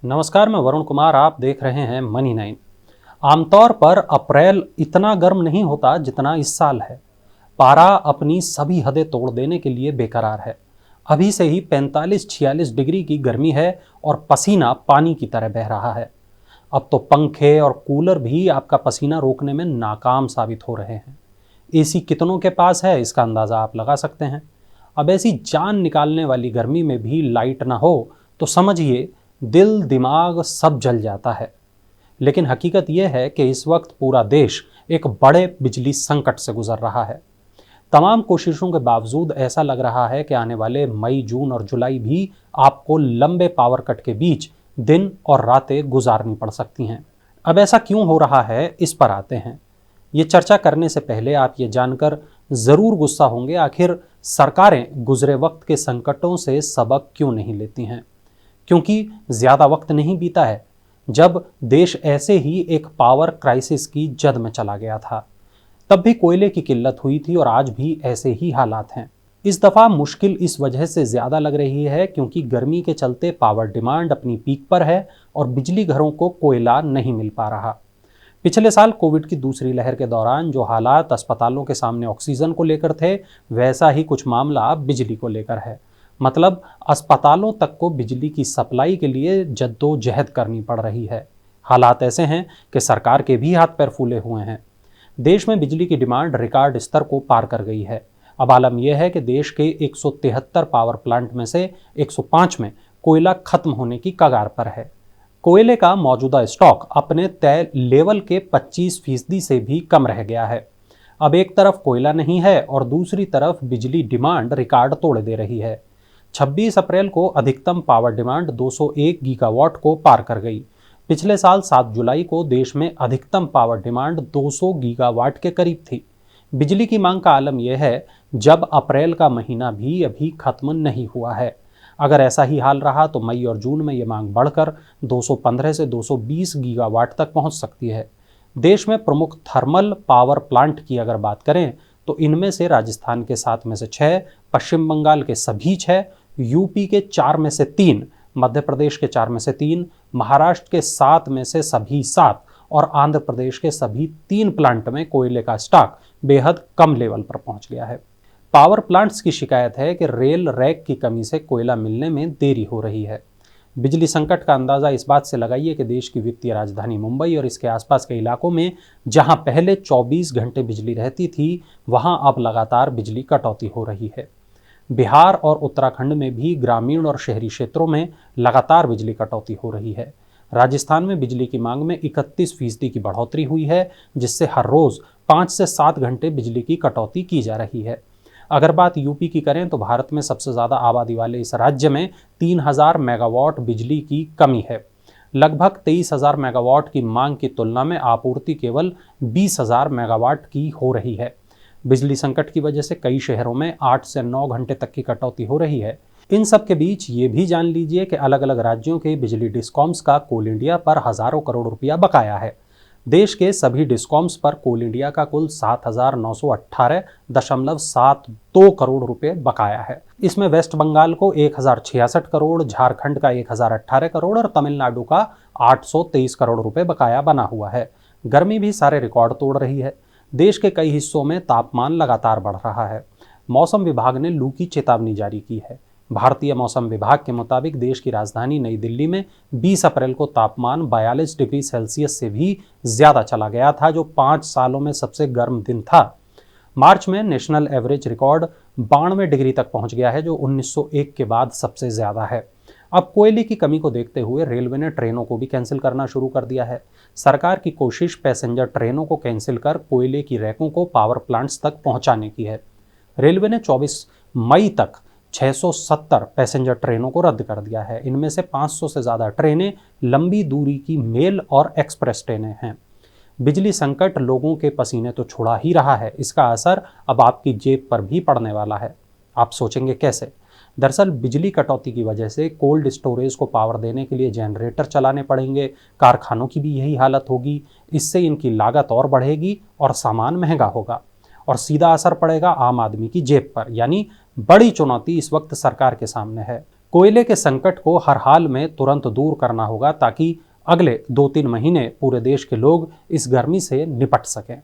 नमस्कार, मैं वरुण कुमार। आप देख रहे हैं मनी 9। आमतौर पर अप्रैल इतना गर्म नहीं होता जितना इस साल है। पारा अपनी सभी हदें तोड़ देने के लिए बेकरार है। अभी से ही 45-46 डिग्री की गर्मी है और पसीना पानी की तरह बह रहा है। अब तो पंखे और कूलर भी आपका पसीना रोकने में नाकाम साबित हो रहे हैं। एसी कितनों के पास है, इसका अंदाज़ा आप लगा सकते हैं। अब ऐसी जान निकालने वाली गर्मी में भी लाइट ना हो तो समझिए दिल दिमाग सब जल जाता है। लेकिन हकीकत यह है कि इस वक्त पूरा देश एक बड़े बिजली संकट से गुजर रहा है। तमाम कोशिशों के बावजूद ऐसा लग रहा है कि आने वाले मई, जून और जुलाई भी आपको लंबे पावर कट के बीच दिन और रातें गुजारनी पड़ सकती हैं। अब ऐसा क्यों हो रहा है, इस पर आते हैं। ये चर्चा करने से पहले आप ये जानकर ज़रूर गुस्सा होंगे, आखिर सरकारें गुजरे वक्त के संकटों से सबक क्यों नहीं लेती हैं। क्योंकि ज़्यादा वक्त नहीं बीता है जब देश ऐसे ही एक पावर क्राइसिस की जद में चला गया था। तब भी कोयले की किल्लत हुई थी और आज भी ऐसे ही हालात हैं। इस दफ़ा मुश्किल इस वजह से ज़्यादा लग रही है क्योंकि गर्मी के चलते पावर डिमांड अपनी पीक पर है और बिजली घरों को कोयला नहीं मिल पा रहा। पिछले साल कोविड की दूसरी लहर के दौरान जो हालात अस्पतालों के सामने ऑक्सीजन को लेकर थे, वैसा ही कुछ मामला अब बिजली को लेकर है। मतलब अस्पतालों तक को बिजली की सप्लाई के लिए जद्दोजहद करनी पड़ रही है। हालात ऐसे हैं कि सरकार के भी हाथ पैर फूले हुए हैं। देश में बिजली की डिमांड रिकॉर्ड स्तर को पार कर गई है। अब आलम यह है कि देश के 173 पावर प्लांट में से 105 में कोयला खत्म होने की कगार पर है। कोयले का मौजूदा स्टॉक अपने तय लेवल के 25% से भी कम रह गया है। अब एक तरफ कोयला नहीं है और दूसरी तरफ बिजली डिमांड रिकॉर्ड तोड़ दे रही है। 26 अप्रैल को अधिकतम पावर डिमांड 201 गीगावाट को पार कर गई। पिछले साल 7 जुलाई को देश में अधिकतम पावर डिमांड 200 गीगावाट के करीब थी। बिजली की मांग का आलम यह है जब अप्रैल का महीना भी अभी खत्म नहीं हुआ है। अगर ऐसा ही हाल रहा तो मई और जून में यह मांग बढ़कर 215 से 220 गीगावाट तक पहुंच सकती है। देश में प्रमुख थर्मल पावर प्लांट की अगर बात करें तो इनमें से राजस्थान के 7 में से 6, पश्चिम बंगाल के सभी 6, यूपी के 4 में से 3, मध्य प्रदेश के 4 में से 3, महाराष्ट्र के 7 में से सभी 7 और आंध्र प्रदेश के सभी 3 प्लांट में कोयले का स्टॉक बेहद कम लेवल पर पहुंच गया है। पावर प्लांट्स की शिकायत है कि रेल रैक की कमी से कोयला मिलने में देरी हो रही है। बिजली संकट का अंदाज़ा इस बात से लगाइए कि देश की वित्तीय राजधानी मुंबई और इसके आसपास के इलाकों में जहां पहले 24 घंटे बिजली रहती थी, वहां अब लगातार बिजली कटौती हो रही है। बिहार और उत्तराखंड में भी ग्रामीण और शहरी क्षेत्रों में लगातार बिजली कटौती हो रही है। राजस्थान में बिजली की मांग में 31% की बढ़ोतरी हुई है, जिससे हर रोज़ 5 से 7 घंटे बिजली की कटौती की जा रही है। अगर बात यूपी की करें तो भारत में सबसे ज़्यादा आबादी वाले इस राज्य में 3000 मेगावाट बिजली की कमी है। लगभग 23,000 मेगावाट की मांग की तुलना में आपूर्ति केवल 20,000 मेगावाट की हो रही है। बिजली संकट की वजह से कई शहरों में 8 से 9 घंटे तक की कटौती हो रही है। इन सब के बीच ये भी जान लीजिए कि अलग अलग राज्यों के बिजली डिस्कॉम्स का कोल इंडिया पर हज़ारों करोड़ रुपया बकाया है। देश के सभी डिस्कॉम्स पर कोल इंडिया का कुल 7,918.72 करोड़ रुपए बकाया है। इसमें वेस्ट बंगाल को 1,066 करोड़, झारखंड का 1,018 करोड़ और तमिलनाडु का 823 करोड़ रुपए बकाया बना हुआ है। गर्मी भी सारे रिकॉर्ड तोड़ रही है। देश के कई हिस्सों में तापमान लगातार बढ़ रहा है। मौसम विभाग ने लू की चेतावनी जारी की है। भारतीय मौसम विभाग के मुताबिक देश की राजधानी नई दिल्ली में 20 अप्रैल को तापमान 42 डिग्री सेल्सियस से भी ज़्यादा चला गया था, जो 5 सालों में सबसे गर्म दिन था। मार्च में नेशनल एवरेज रिकॉर्ड 92 डिग्री तक पहुंच गया है, जो 1901 के बाद सबसे ज़्यादा है। अब कोयले की कमी को देखते हुए रेलवे ने ट्रेनों को भी कैंसिल करना शुरू कर दिया है। सरकार की कोशिश पैसेंजर ट्रेनों को कैंसिल कर कोयले की रैकों को पावर प्लांट्स तक पहुंचाने की है। रेलवे ने 24 मई तक 670 पैसेंजर ट्रेनों को रद्द कर दिया है। इनमें से 500 से ज़्यादा ट्रेनें लंबी दूरी की मेल और एक्सप्रेस ट्रेनें हैं। बिजली संकट लोगों के पसीने तो छुड़ा ही रहा है, इसका असर अब आपकी जेब पर भी पड़ने वाला है। आप सोचेंगे कैसे? दरअसल बिजली कटौती की वजह से कोल्ड स्टोरेज को पावर देने के लिए जनरेटर चलाने पड़ेंगे। कारखानों की भी यही हालत होगी। इससे इनकी लागत और बढ़ेगी और सामान महंगा होगा और सीधा असर पड़ेगा आम आदमी की जेब पर। यानी बड़ी चुनौती इस वक्त सरकार के सामने है। कोयले के संकट को हर हाल में तुरंत दूर करना होगा ताकि अगले 2-3 महीने पूरे देश के लोग इस गर्मी से निपट सकें।